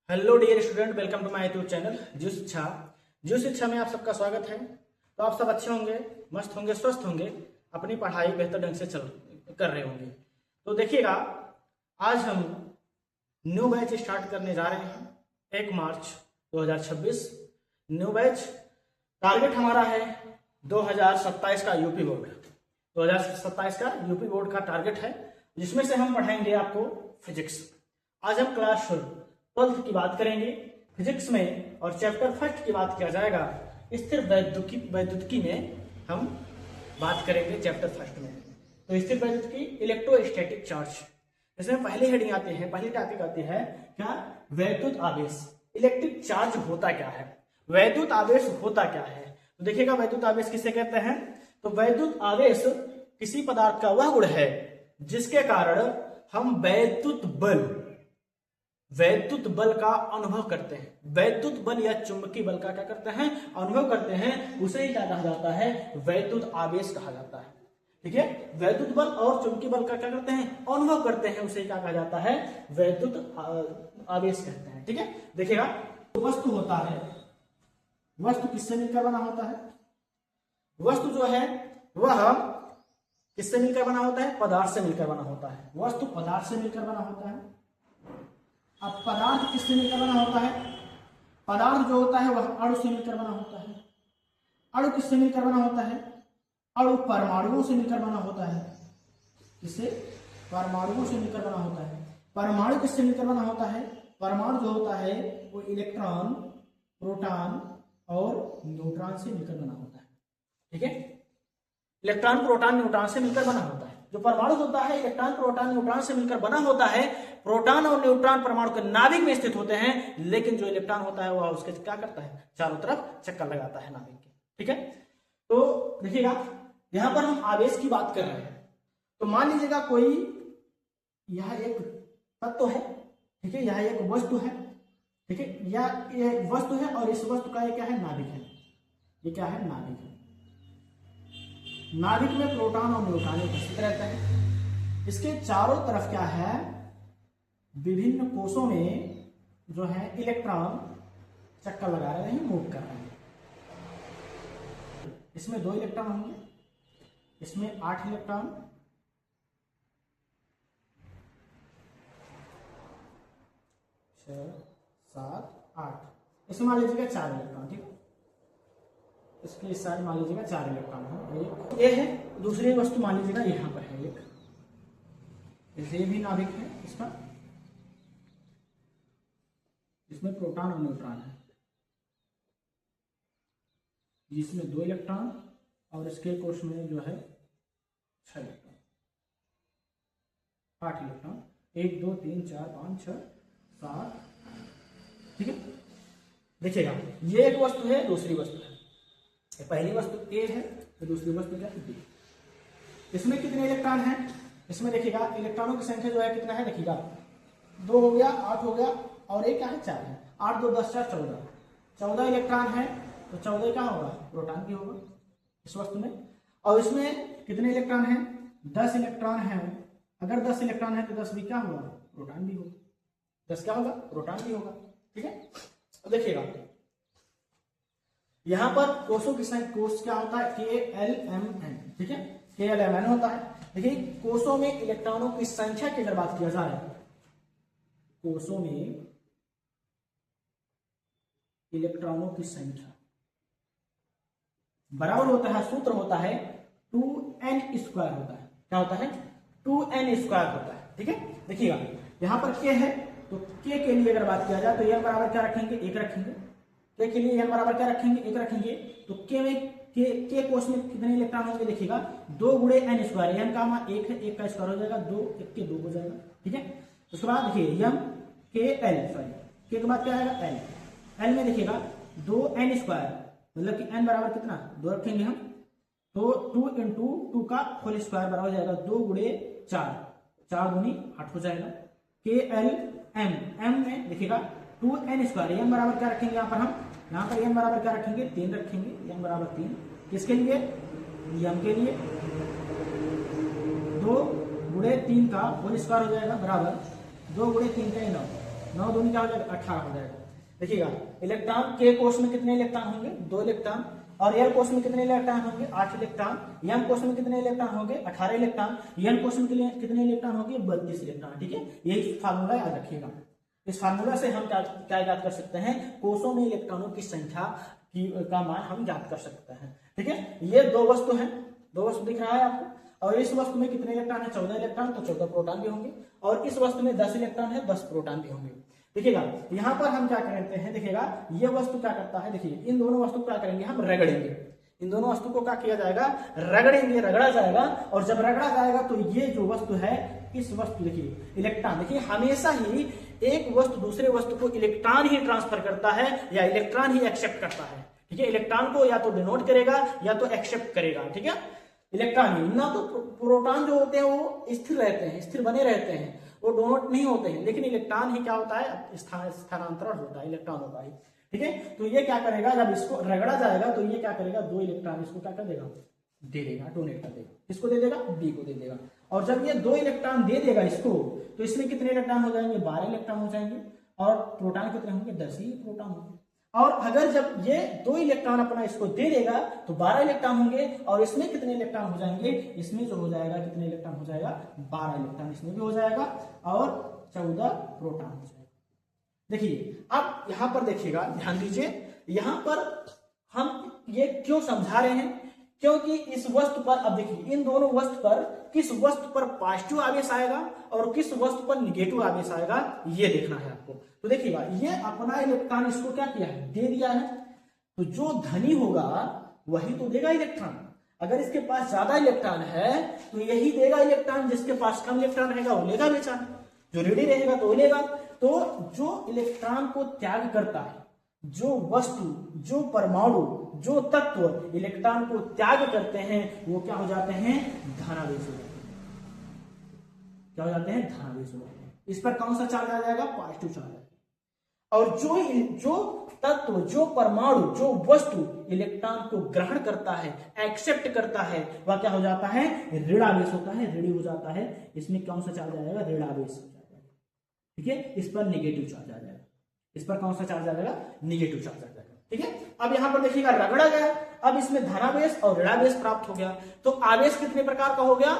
Hello dear student, welcome to my YouTube channel ज्यू शिक्षा। ज्यू शिक्षा में आप सबका स्वागत है। तो आप सब अच्छे होंगे, मस्त होंगे, स्वस्थ होंगे, अपनी पढ़ाई बेहतर ढंग से कर रहे होंगे। तो देखिएगा, आज हम न्यू बैच स्टार्ट करने जा रहे हैं 1 मार्च 2026। न्यू बैच टारगेट हमारा है 2027 का यूपी बोर्ड। 2027 का यूपी बोर्ड का टारगेट है, जिसमें से हम पढ़ाएंगे आपको फिजिक्स। आज हम क्लास 12th की बात करेंगे फिजिक्स में, और चैप्टर फर्स्ट की बात किया जाएगा स्थिर वैद्युतिकी में। हम बात करेंगे चैप्टर फर्स्ट में। तो स्थिर वैद्युतिकी, इलेक्ट्रोस्टैटिक चार्ज, इसमें पहली हेडिंग आती है, पहली टॉपिक आती है क्या? वैद्युत आवेश। इलेक्ट्रिक चार्ज होता क्या है, वैद्युत आवेश होता क्या है? तो देखिएगा, वैद्युत आवेश किसे कहते हैं? तो वैद्युत आवेश किसी पदार्थ का वह गुण है जिसके कारण हम वैद्युत बल का अनुभव करते हैं। वैद्युत बल या चुंबकीय बल का क्या करते हैं? अनुभव करते हैं। उसे ही क्या कहा जाता है? वैद्युत आवेश कहा जाता है। ठीक है, वैद्युत बल और चुंबकीय बल का क्या करते हैं? अनुभव करते हैं। उसे क्या कहा जाता है? वैद्युत आवेश कहते हैं। ठीक है, देखिएगा, वस्तु होता है, वस्तु किससे मिलकर बना होता है? वस्तु जो है वह किससे मिलकर बना होता है? पदार्थ से मिलकर बना होता है। वस्तु पदार्थ से मिलकर बना होता है। अब पदार्थ किससे मिलकर बना होता है? पदार्थ जो होता है वह अणु से मिलकर बना होता है। अणु किससे मिलकर बना होता है? अणु परमाणुओं से मिलकर बना होता है। किससे? परमाणुओं से मिलकर बना होता है। परमाणु किससे मिलकर बना होता है? परमाणु जो होता है वो इलेक्ट्रॉन, प्रोटॉन और न्यूट्रॉन से मिलकर बना होता है। ठीक है, इलेक्ट्रॉन, प्रोटॉन, न्यूट्रॉन से मिलकर बना होता है। जो परमाणु होता है इलेक्ट्रॉन, प्रोटॉन, न्यूट्रॉन से मिलकर बना होता है। प्रोटॉन और न्यूट्रॉन परमाणु के नाभिक में स्थित होते हैं, लेकिन जो इलेक्ट्रॉन होता है वह उसके क्या करता है? चारों तरफ चक्कर लगाता है नाभिक के। ठीक है, तो देखिएगा, यहां पर हम आवेश की बात कर रहे हैं। तो मान लीजिएगा कोई, यह एक तत्व है, ठीक है, यह एक वस्तु है, ठीक है, या ये वस्तु है और इस वस्तु का ये क्या है? नाभिक है। ये क्या है? नाभिक है। नाभिक में प्रोटॉन और न्यूट्रॉन उपस्थित रहते हैं। इसके चारों तरफ क्या है? विभिन्न कोषों में जो है इलेक्ट्रॉन चक्कर लगा रहे हैं, मूव कर रहे हैं। इसमें 2 इलेक्ट्रॉन होंगे, इसमें 8 इलेक्ट्रॉन, छह, 7, 8। इसमें मान लीजिएगा 4 इलेक्ट्रॉन। ठीक है, इसके इस साइड मान लीजिएगा 4 इलेक्ट्रॉन है। ये है। दूसरी वस्तु मान लीजिएगा यहां पर है एक, ये भी नाभिक है इसका, इसमें प्रोटॉन और न्यूट्रॉन है, जिसमें 2 इलेक्ट्रॉन और इसके कोष में जो है 6 इलेक्ट्रॉन, 8 इलेक्ट्रॉन, 1 2 3 4 5 6 7। ठीक है, देखिएगा, ये एक वस्तु है, दूसरी वस्तु है। पहली वस्तु ए है, तो दूसरी वस्तु क्या है? बी। इसमें कितने इलेक्ट्रॉन हैं? इसमें देखिएगा, इलेक्ट्रॉनों की संख्या जो है कितना है? देखिएगा, 2 हो गया, 8 हो गया, और एक क्या है? 4 है। 8 2 10 4 14। 14 इलेक्ट्रॉन है, तो 14 क्या होगा? प्रोटॉन भी होगा इस वस्तु में। और इसमें कितने इलेक्ट्रॉन हैं? 10 इलेक्ट्रॉन है। अगर 10 इलेक्ट्रॉन है तो 10 भी क्या होगा? प्रोटॉन भी होगा। 10 क्या होगा? प्रोटॉन भी होगा। ठीक है, तो देखिएगा, यहां पर कोषों की संख्या, कोष क्या होता है? KLMN। ठीक है, KLMN होता है। देखिए, कोषों में इलेक्ट्रॉनों की संख्या की अगर बात किया जाए, कोषों में इलेक्ट्रॉनों की संख्या बराबर होता है, सूत्र होता है 2n² होता है। क्या होता है? 2n² होता है। ठीक है, देखिएगा, यहां पर K है, तो K के लिए अगर बात किया जाए तो n बराबर क्या रखेंगे? 1 रखेंगे। K के लिए n बराबर क्या रखेंगे? 1 रखेंगे। तो K में K कोष में कितने इलेक्ट्रॉन होंगे? देखिएगा, 2 × n²। n का मान 1 है, 1 का स्क्वायर हो जाएगा, 2 1 के 2 हो जाएगा। ठीक है, उसके बाद देखिए m KL, सॉरी, K के बाद क्या आएगा? L। L में देखिएगा 2n², मतलब कि n बराबर कितना? 2 रखेंगे हम, तो 2 × 2 का होल स्क्वायर बराबर हो जाएगा 2 × 4, 4 दूनी 8 हो जाएगा। KLM, M में देखिएगा 2n²। m बराबर क्या रखेंगे यहाँ पर? हम यहाँ पर m बराबर क्या रखेंगे? 3 रखेंगे। m बराबर 3 किसके लिए? m के लिए। 2 × 3 का होल स्क्वायर हो जाएगा बराबर 2 × 3 का 9, 9 दूनी क्या हो जाएगा 18 हो जाएगा। देखिएगा इलेक्ट्रॉन के कोष में कितने इलेक्ट्रॉन होंगे 2 इलेक्ट्रॉन, और एल कोष में कितने इलेक्ट्रॉन होंगे 8 इलेक्ट्रॉन, एम कोष में कितने इलेक्ट्रॉन होंगे 18 इलेक्ट्रॉन, एन कोष में कितने इलेक्ट्रॉन होंगे 32 इलेक्ट्रॉन। ठीक है, यही फार्मूला याद रखिएगा। इस फार्मूला से हम क्या याद कर सकते हैं, कोषों में इलेक्ट्रॉनों की संख्या का मान हम याद कर सकते हैं। ठीक है, ये 2 वस्तु हैं, 2 वस्तु दिख रहा है आपको, और इस वस्तु में कितने इलेक्ट्रॉन है 14 इलेक्ट्रॉन, तो 14 प्रोटॉन भी होंगे, और इस वस्तु में 10 इलेक्ट्रॉन है 10 प्रोटॉन भी होंगे। देखिएगा यहाँ पर हम क्या करते हैं, देखिएगा ये वस्तु क्या करता है, देखिए इन दोनों वस्तु क्या करेंगे हम रगड़ेंगे, इन दोनों वस्तु को क्या किया जाएगा रगड़ेंगे, रगड़ा जाएगा, और जब रगड़ा जाएगा तो ये जो वस्तु है इस वस्तु देखिए इलेक्ट्रॉन, देखिए हमेशा ही एक वस्तु दूसरे वस्तु को इलेक्ट्रॉन ही ट्रांसफर करता है या इलेक्ट्रॉन ही एक्सेप्ट करता है। ठीक है, इलेक्ट्रॉन को या तो डिनोट करेगा या तो एक्सेप्ट करेगा। ठीक है, इलेक्ट्रॉन ही, ना तो प्रोटॉन जो होते हैं वो स्थिर रहते हैं, स्थिर बने रहते हैं, वो डोनट नहीं होते हैं, लेकिन इलेक्ट्रॉन ही क्या होता है स्थानांतरण होता है, इलेक्ट्रॉन होता है। ठीक है, तो ये क्या करेगा जब इसको रगड़ा जाएगा तो ये क्या करेगा 2 इलेक्ट्रॉन इसको क्या कर देगा दे देगा, डोनेट कर देगा, इसको दे देगा बी को दे देगा, और जब ये 2 इलेक्ट्रॉन दे देगा इसको तो इसमें कितने इलेक्ट्रॉन हो जाएंगे 12 इलेक्ट्रॉन हो जाएंगे, और प्रोटॉन कितने होंगे 10 ही प्रोटॉन होंगे। और अगर जब ये 2 इलेक्ट्रॉन अपना इसको दे देगा तो 12 इलेक्ट्रॉन होंगे, और इसमें कितने इलेक्ट्रॉन हो जाएंगे, इसमें जो हो जाएगा कितने इलेक्ट्रॉन हो जाएगा 12 इलेक्ट्रॉन इसमें भी हो जाएगा, और 14 प्रोटॉन हो जाएगा। देखिए अब यहां पर देखिएगा, ध्यान दीजिए, यहां पर हम ये क्यों समझा रहे हैं, क्योंकि इस वस्तु पर, अब देखिए इन दोनों वस्तु पर किस वस्तु पर पॉजिटिव आवेश आएगा और किस वस्तु पर निगेटिव आवेश आएगा ये देखना है आपको। तो देखिएगा ये अपना इलेक्ट्रॉन इसको क्या किया है दे दिया है, तो जो धनी होगा वही तो देगा इलेक्ट्रॉन, अगर इसके पास ज्यादा इलेक्ट्रॉन है तो यही देगा इलेक्ट्रॉन, जिसके पास कम इलेक्ट्रॉन रहेगा वो लेगा बेचारा, जो रेडी रहेगा तो वो लेगा। तो जो इलेक्ट्रॉन को त्याग करता है, जो वस्तु, जो परमाणु, जो तत्व इलेक्ट्रॉन को त्याग करते हैं वो क्या हो जाते हैं धनावेश हो जाते हैं, क्या हो जाते हैं धनावेश हो जाते हैं। इस पर कौन सा चार्ज आ जाएगा पॉजिटिव चार्ज आ जाएगा, और जो तत्व, जो परमाणु, जो वस्तु इलेक्ट्रॉन को ग्रहण करता है, एक्सेप्ट करता है, वह क्या हो जाता है ऋणावेश होता है, ऋणी हो जाता है। इसमें कौन सा चार्ज आ जाएगा ऋणावेश हो जाएगा। ठीक है, इस पर नेगेटिव चार्ज आ जाएगा, इस पर कौन सा चार्ज आ जाएगा निगेटिव चार्ज आ जाएगा। ठीक है, अब यहां पर देखिएगा रगड़ा गया, अब इसमें धनावेश और ऋणावेश प्राप्त हो गया, तो आवेश कितने प्रकार का हो गया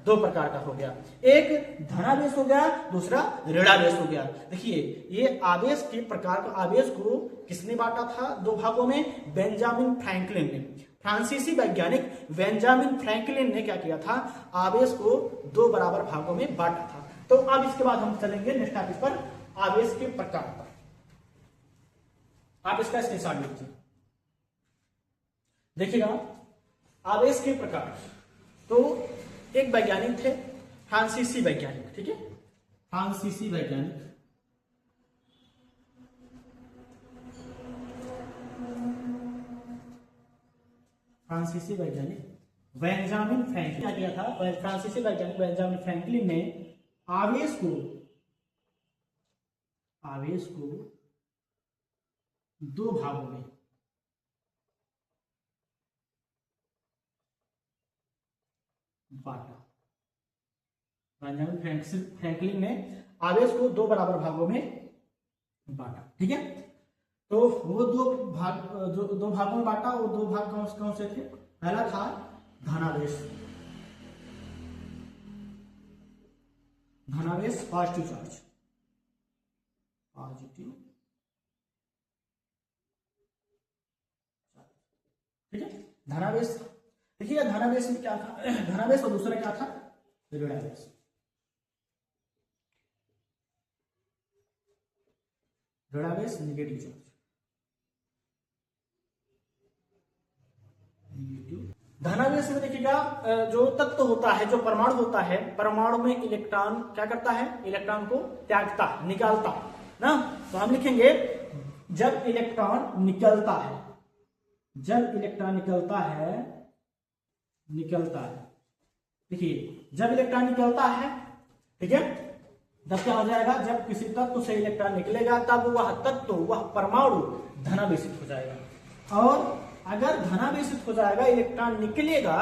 2 प्रकार का हो गया, एक धनावेश हो गया, दूसरा ऋणावेश हो गया। देखिए ये आवेश के प्रकार का, आवेश को किसने बांटा था 2 भागों में, बेंजामिन फ्रैंकलिन ने, फ्रांसीसी वैज्ञानिक बेंजामिन फ्रैंकलिन ने क्या किया था आवेश को 2 बराबर भागों में बांटा था। तो अब इसके बाद हम चलेंगे नेक्स्ट टॉपिक पर, आवेश के प्रकार पर। आप इसका स्क्रीनशॉट लीजिए, देखिएगा आवेश के प्रकार। तो एक वैज्ञानिक थे फ्रांसीसी वैज्ञानिक, ठीक है, फ्रांसीसी वैज्ञानिक, फ्रांसीसी वैज्ञानिक बेंजामिन फ्रैंकलिन क्या किया था, फ्रांसीसी वैज्ञानिक बेंजामिन फ्रैंकलिन ने आवेश को 2 भागों में बांटा। बेंजामिन फ्रैंकलिन ने आवेश को 2 बराबर भागों में बांटा। ठीक है, तो वो 2 भागों में बांटा, वो 2 भाग कौन से थे, पहला था धनावेश, पॉजिटिव चार्ज, ठीक है, धनावेश। देखिए धनावेश में क्या था धनावेश, और दूसरा क्या था ऋणावेश। ऋणावेश निगेटिव चार्ज, धनावेश में देखिएगा जो तत्व होता है, जो परमाणु होता है, परमाणु में इलेक्ट्रॉन क्या करता है, इलेक्ट्रॉन को त्यागता, निकालता ना। तो हम लिखेंगे जब इलेक्ट्रॉन निकलता है, जब इलेक्ट्रॉन निकलता है, देखिए जब इलेक्ट्रॉन निकलता है, ठीक है, तब क्या हो जाएगा, जब किसी तत्व से इलेक्ट्रॉन निकलेगा तब वह तत्व, वह परमाणु धनावेशित हो जाएगा, और अगर धनावेशित हो जाएगा, इलेक्ट्रॉन निकलेगा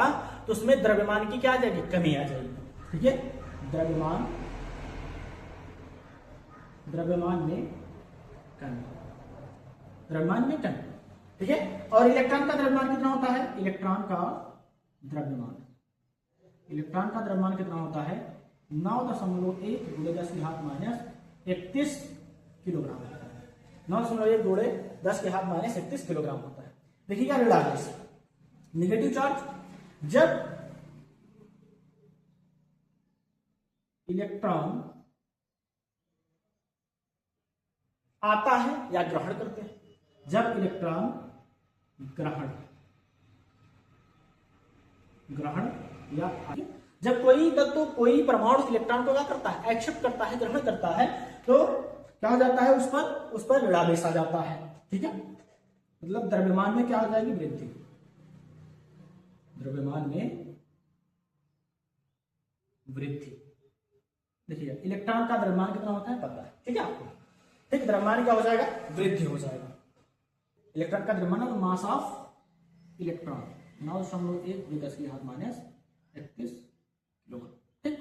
तो उसमें द्रव्यमान की क्या आ जाएगी, कमी आ जाएगी। ठीक है, द्रव्यमान द्रव्यमान में कण, द्रव्यमान में कण, ठीक है। और इलेक्ट्रॉन का द्रव्यमान कितना होता है? इलेक्ट्रॉन का द्रव्यमान कितना होता है? 9.1 गुणे 10 की घात माइनस 31 किलोग्राम होता है। 9.1 गुणे 10 की घात माइनस 31 किलोग्राम होता है। देखिएगा ऋण आवेश, निगेटिव चार्ज, जब इलेक्ट्रॉन आता है या ग्रहण करते हैं, जब इलेक्ट्रॉन ग्रहण या जब कोई तत्व कोई परमाणु इलेक्ट्रॉन को क्या करता है? एक्सेप्ट करता है, ग्रहण करता है, तो क्या हो जाता है? उस पर ऋणावेश आ जाता है, ठीक है। मतलब द्रव्यमान में क्या हो जाएगी? वृद्धि। द्रव्यमान में वृद्धि। देखिए इलेक्ट्रॉन का द्रव्यमान कितना होता है पता है, ठीक है आपको, ठीक। द्रव्यमान क्या हो जाएगा? वृद्धि हो जाएगा। इलेक्ट्रॉन का द्रव्यमान और मास ऑफ इलेक्ट्रॉन 9.1 गुणे 10 की घात माइनस 31 किलोग्राम, ठीक।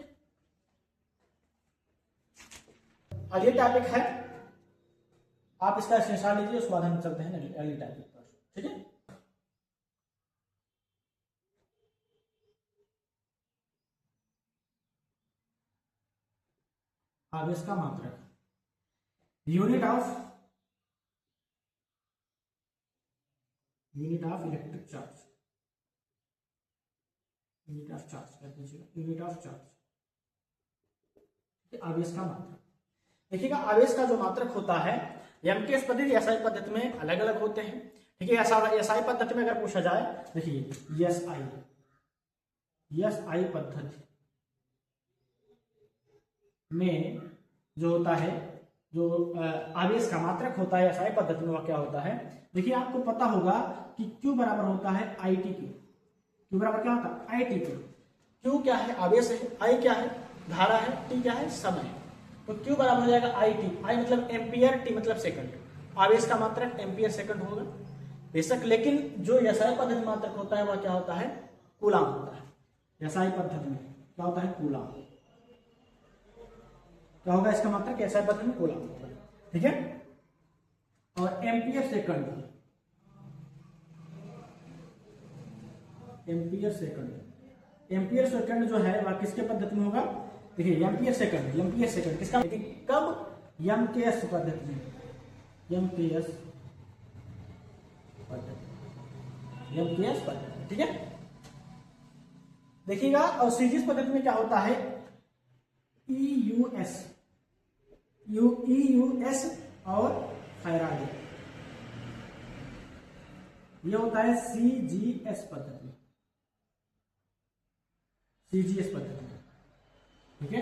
अगले टॉपिक है, आप इसका स्क्रीनशॉट लीजिए, उसके बाद हम चलते हैं अगले टॉपिक पर, ठीक है। आवेश का मात्रक, unit of electric charge, unit of charge, आवेश का मात्रक। देखिएगा आवेश का जो मात्रक होता है एमकेएस पद्धति एसआई पद्धति में अलग अलग होते हैं, ठीक है। एसआई पद्धति में अगर पूछा जाए, देखिए एसआई पद्धति में जो होता है, जो आवेश का मात्रक होता है एसआई पद्धति में, वह क्या होता है? देखिए आपको पता होगा कि Q बराबर होता है IT Q। Q बराबर क्या होता है? IT Q। Q क्या है? आवेश है। I क्या है? धारा है। T क्या है? समय। तो Q बराबर हो जाएगा IT। I मतलब एम्पियर, T मतलब सेकंड। आवेश का मात्रक एम्पियर सेकंड होगा बेशक, लेकिन जो एसआई पद्धति में मात्रक होता है वह क्या होता है? कूलाम होता है। एसआई पद्धति में क्या होता है? कूलाम। क्या होगा इसका मात्रक? एसआई पद्धति में कूलाम होता है, ठीक है। और एम्पियर सेकंड, एम्पियर सेकंड जो है वह किसके पद्धति में होगा? देखिए एम्पियर सेकंड किसका? कब? एमकेएस पद्धति में, एमकेएस पद्धति, ठीक है। देखिएगा और सीरीज पद्धति में क्या होता है? ईयूएस और फैराडे, ये होता है सीजीएस पद्धति, ठीक है।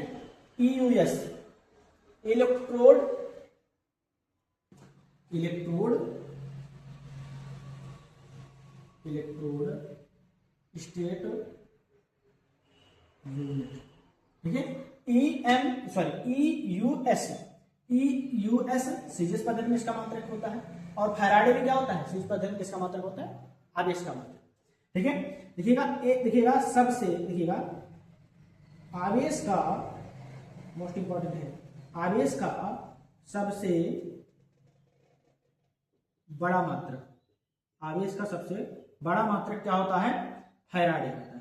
ईयूएस इलेक्ट्रोड स्टेट यूनिट, ठीक है। ईयूएस सीजीएस पद्धति में इसका मात्रक होता है, और फैराडे में क्या होता है? सीरीज पद्धति में किसका मात्रक होता है? आवेश का मात्रक, ठीक है। देखिएगा आवेश का मोस्ट इंपॉर्टेंट है, आवेश का सबसे बड़ा मात्रक, आवेश का सबसे बड़ा मात्रक क्या होता है? फैराडे होता है।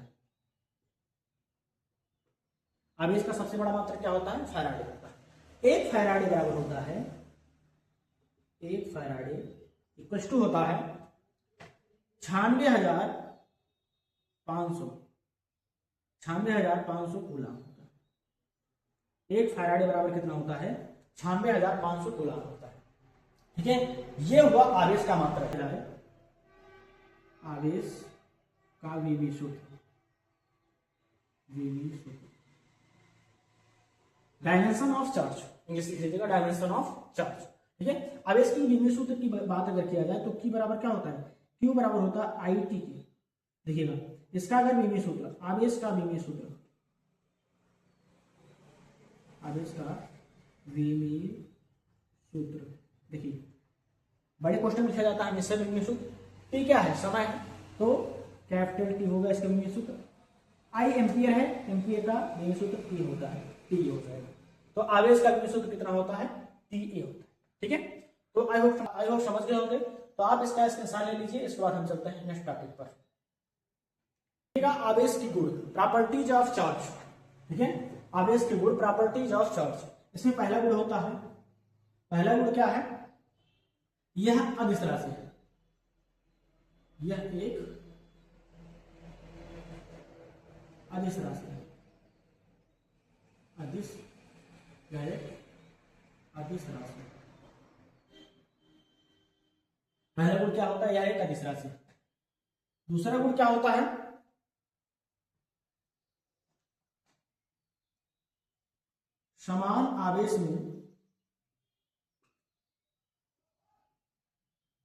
आवेश का सबसे बड़ा मात्रक क्या होता है? फैराडे होता है। एक फैराडे बराबर होता है, एक फैराडे इक्वल टू होता है 96,500 कूलाम होता है। एक फैराडे बराबर कितना होता है? 96,500 कूलाम होता है, ठीक है। ये हुआ आवेश का मात्रक है, आवेश का वीवी सूत्र, डायमेंशन ऑफ चार्ज, इंग्लिश लिख लीजिएगा, डायमेंशन ऑफ चार्ज, ठीक है। आवेश की वीवी सूत्र की बात अगर किया जाए तो Q बराबर क्या होता है? Q बराबर होता है IT के। देखिएगा इसका अगर वीवी सूत्र, आवेश का वीवी सूत्र, देखिए बड़े क्वेश्चन में लिखा जाता है हमेशा वीवी सूत्र। T क्या है? समय है, तो कैपिटल T होगा इसका वीवी सूत्र। I एम्पियर है, एम्पियर का वीवी सूत्र T होता है, T हो जाएगा। तो आवेश का वीवी सूत्र कितना होता है? T TA होता है। ठीक है, तो आई होप समझ गए होंगे। तो आप इसका स्क्रीनशॉट ले लीजिए। इसके बाद हम चलते हैं नेक्स्ट टॉपिक पर। आवेश की गुण, प्रॉपर्टीज ऑफ चार्ज। ठीक है, आवेश के गुण, प्रॉपर्टीज ऑफ चार्ज। इसमें पहला गुण होता है, पहला गुण क्या है, यह अदिश राशि है, यह एक अदिश राशि है, अदिश अदिश राशि। पहला गुण क्या होता है, यह एक अदिश राशि। दूसरा गुण क्या होता है, समान आवेश में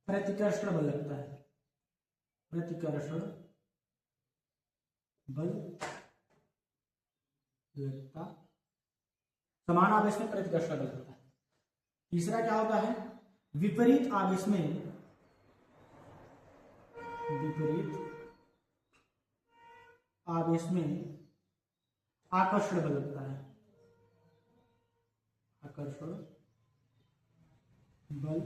प्रतिकर्षण बल लगता है, प्रतिकर्षण बल लगता, समान आवेश में प्रतिकर्षण बल लगता है। तीसरा क्या होता है, विपरीत आवेश में, विपरीत आवेश में आकर्षण बल लगता है, आकर्षण बल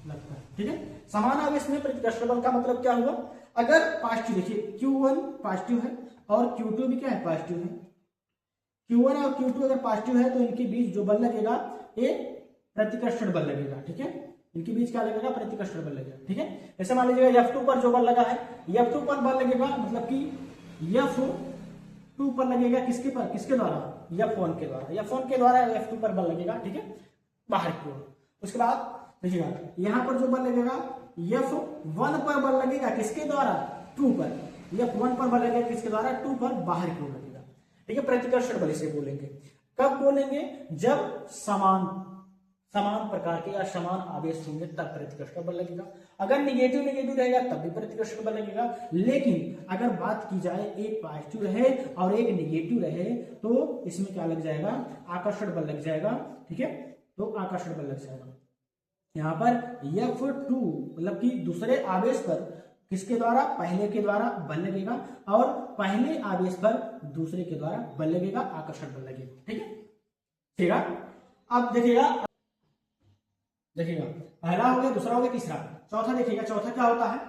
लगता है। ठीक है, समान आवेश में प्रतिकर्षण बल का मतलब क्या हुआ, अगर पॉजिटिव, देखिए Q1 पॉजिटिव है और Q2 भी क्या है, पॉजिटिव है। Q1 और Q2 अगर पॉजिटिव है तो इनके बीच जो बल लगेगा ये प्रतिकर्षण बल लगेगा। ठीक है, इनके बीच क्या लगेगा, प्रतिकर्षण बल लगेगा। ठीक है, जैसे मान लीजिएगा F2 पर जो बल लगा है, F2 पर बल लगेगा, मतलब कि F2 पर लगेगा किसके पर, किसके द्वारा, F1 के द्वारा, F1 के द्वारा F2 पर बल लगेगा। ठीक है, बाहर की ओर। उसके बाद देखिएगा यहां पर जो बल लगेगा F1 पर बल लगेगा किसके द्वारा, 2 पर, F1 पर बल लगेगा किसके द्वारा, 2 पर, बाहर की ओर लगेगा। ठीक है, प्रतिकर्षण बल इसे बोलेंगे। कब बोलेंगे, जब समान प्रकार के या समान आवेश होंगे तब प्रतिकर्षण बल लगेगा। अगर निगेटिव रहेगा तब भी प्रतिकर्षण बल लगेगा। लेकिन अगर बात की जाए एक पॉजिटिव रहे और एक निगेटिव रहे तो इसमें क्या लग जाएगा, आकर्षण बल लग जाएगा। ठीक है, तो आकर्षण बल लग जाएगा। यहाँ पर F2 मतलब कि दूसरे आवेश पर किसके द्वारा, पहले के द्वारा बल लगेगा और पहले आवेश पर दूसरे के द्वारा बल लगेगा, आकर्षण बल लगेगा। ठीक है, ठीक है। अब देखिएगा पहला हो गया, दूसरा हो गया, तीसरा, चौथा देखिएगा। चौथा क्या होता है,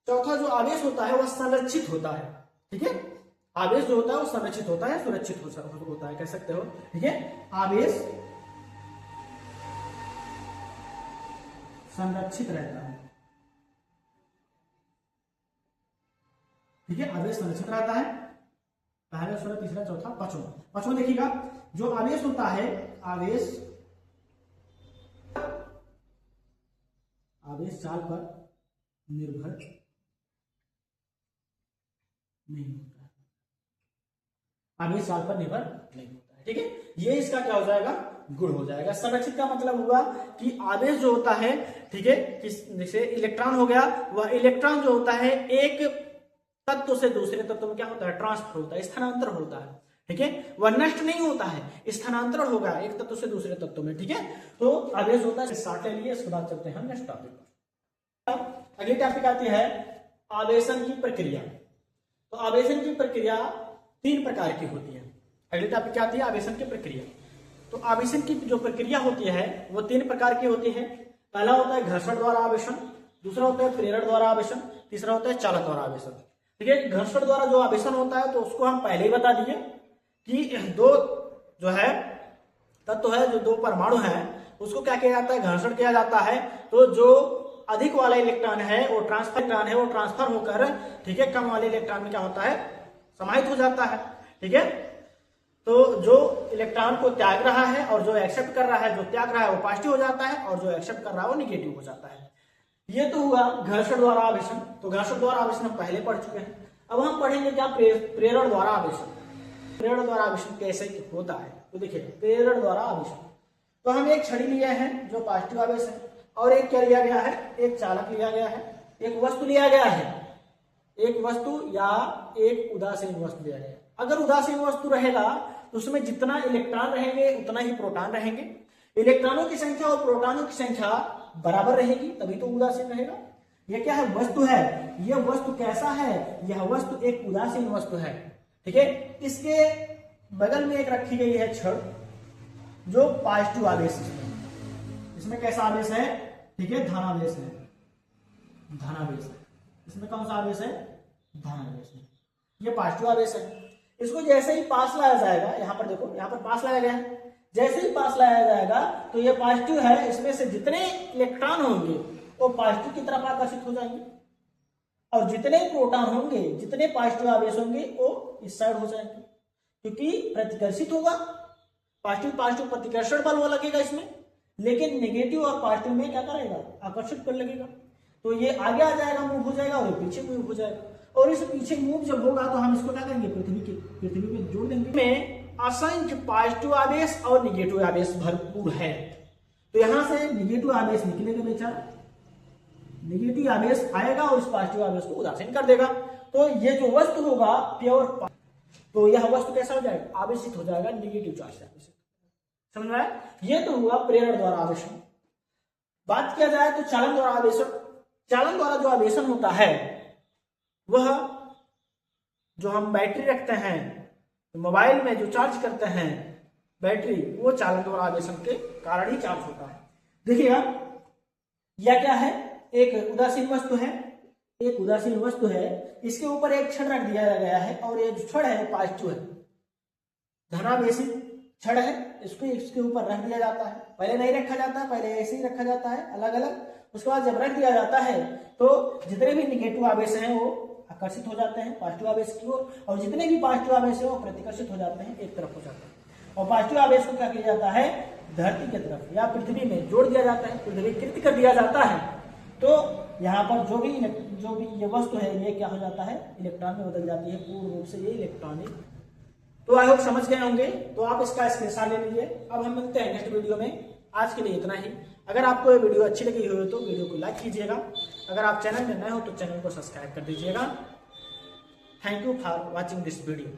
चौथा जो आवेश होता है वह संरक्षित होता है। ठीक है, आवेश जो होता है वो संरक्षित होता है, सुरक्षित होता है, कह सकते हो। ठीक है, आवेश संरक्षित रहता है। ठीक है, आवेश संरक्षित रहता है। पहला, दूसरा, तीसरा, चौथा, पांचवा देखिएगा, जो आवेश होता है, आवेश चाल पर निर्भर नहीं होता है, आवेश चाल पर निर्भर नहीं होता है। ठीक है, ये इसका क्या हो जाएगा, गुण हो जाएगा। संरक्षित का मतलब हुआ कि आवेश जो होता है, ठीक है, जैसे इलेक्ट्रॉन हो गया, वह इलेक्ट्रॉन जो होता है एक तत्व से दूसरे तत्व में क्या होता है, ट्रांसफर होता है, स्थानांतर होता है। ठीक है, वह नष्ट नहीं होता है, स्थानांतरण होगा एक तत्व से दूसरे तत्व में। ठीक है, तो आवेश होता है, साथ ले लिए। इसके बाद चलते हैं नेक्स्ट टॉपिक पर। अगली टॉपिक आती है आवेशन की प्रक्रिया। तो आवेशन की प्रक्रिया 3 प्रकार की होती है। अगली टॉपिक क्या आती है, आवेशन की प्रक्रिया। तो आवेशन की जो प्रक्रिया होती है वो 3 प्रकार की होती है। पहला होता है घर्षण द्वारा आवेशन, दूसरा होता है प्रेरण द्वारा आवेशन, तीसरा होता है चालक द्वारा आवेशन। ठीक है, घर्षण द्वारा जो आवेशन होता है तो उसको हम पहले ही बता दिए कि 2 जो है तत्व है, जो 2 परमाणु है, उसको क्या किया जाता है, घर्षण किया जाता है। तो जो अधिक वाला इलेक्ट्रॉन है वो ट्रांसफर होकर, ठीक है, कम वाले इलेक्ट्रॉन में क्या होता है, समाहित हो जाता है। ठीक है, तो जो इलेक्ट्रॉन को त्याग रहा है और जो एक्सेप्ट कर रहा है, जो त्याग रहा है वो पॉजिटिव हो जाता है और जो एक्सेप्ट कर रहा है वो निगेटिव हो जाता है। ये तो हुआ घर्षण द्वारा आवेशन। तो घर्षण द्वारा आवेशन हम पहले पढ़ चुके हैं। अब हम पढ़ेंगे क्या, प्रेरण द्वारा आवेशन। प्रेरण द्वारा आवेशन कैसे होता है, तो देखिए प्रेरण द्वारा आवेशन। तो हम एक छड़ी लिए हैं जो पॉजिटिव आवेश है, और एक क्या लिया गया है, एक चालक लिया गया है, एक वस्तु लिया गया है, एक वस्तु या एक उदासीन वस्तु लिया गया है। अगर उदासीन वस्तु रहेगा तो उसमें जितना इलेक्ट्रॉन रहेंगे उतना ही प्रोटॉन रहेंगे। इलेक्ट्रॉनों की संख्या और प्रोटॉनों की संख्या बराबर रहेगी तभी तो उदासीन रहेगा। यह क्या है, वस्तु है। यह वस्तु कैसा है, यह वस्तु एक उदासीन वस्तु है। ठीक है, इसके बगल में एक रखी गई है छड़, जो पॉजिटिव आवेश इसमें कैसा आवेश है, ठीक है, धनावेश है, धनावेश है। इसमें कौन सा आवेश है, धनावेश है, ये पॉजिटिव आवेश है। इसको जैसे ही पास लाया जाएगा, यहां पर देखो, यहां पर पास लाया गया है, जैसे ही पास लाया जाएगा तो ये पॉजिटिव है, इसमें से जितने इलेक्ट्रॉन होंगे वो पॉजिटिव की तरफ आकर्षित हो जाएंगे, और जितने प्रोटॉन होंगे, जितने पॉजिटिव आवेश होंगे वो इस साइड हो जाएंगे, क्योंकि प्रतिकर्षित होगा, पॉजिटिव पॉजिटिव प्रतिकर्षण बल वो लगेगा इसमें, लेकिन नेगेटिव और पॉजिटिव में क्या करेगा, आकर्षित कर लगेगा। तो ये आगे आ जाएगा, मूव हो जाएगा, और ये पीछे मूव हो जाएगा, और इस पीछे मूव जब होगा तो हम इसको क्या करेंगे, पृथ्वी पे जोड़ देंगे। में असंख्य पॉजिटिव आवेश और निगेटिव आवेश भरपूर है, तो यहां से निगेटिव आवेश निकलेगा बेचारा, निगेटिव आवेश आएगा और इस पॉजिटिव आवेश को उदासीन कर देगा। तो ये जो वस्तु होगा प्योर, तो यह वस्तु कैसा हो जाएगा, आवेशित हो जाएगा, निगेटिव चार्ज से आवेशित। समझ में आया? ये तो हुआ प्रेरण द्वारा आवेशन। बात किया जाए तो चालन द्वारा आवेशन, चालन द्वारा जो आवेशन होता है वह जो हम बैटरी रखते हैं, मोबाइल में जो चार्ज करते हैं बैटरी, वो चालन द्वारा आवेशन के कारण ही चार्ज होता है। देखिएगा यह क्या है, एक उदासीन वस्तु है, एक उदासीन वस्तु है, इसके ऊपर एक छड़ रख दिया गया है, और ये जो छड़ है पॉजिटिव है, धनावेशित छड़ है, इसको इसके ऊपर रख दिया जाता है। पहले नहीं रखा जाता, पहले ऐसे ही रखा जाता है अलग अलग, उसके बाद जब रख दिया जाता है तो जितने भी निगेटिव आवेश हैं वो आकर्षित हो जाते हैं पॉजिटिव आवेश की ओर, और जितने भी पॉजिटिव आवेश है वो प्रतिकर्षित हो जाते हैं, एक तरफ हो जाते हैं। और पॉजिटिव आवेश को क्या किया जाता है, धरती की तरफ या पृथ्वी में जोड़ दिया जाता है, पृथ्वीकृत कर दिया जाता है। तो यहाँ पर जो भी ये वस्तु है ये क्या हो जाता है, इलेक्ट्रॉन में बदल जाती है, पूर्ण रूप से ये इलेक्ट्रॉनिक। तो आई होप समझ गए होंगे, तो आप इसका स्क्रीनशॉट ले लीजिए। अब हम मिलते हैं नेक्स्ट वीडियो में, आज के लिए इतना ही। अगर आपको ये वीडियो अच्छी लगी हो तो वीडियो को लाइक कीजिएगा, अगर आप चैनल में नए हो तो चैनल को सब्सक्राइब कर दीजिएगा। Thank you for watching this video.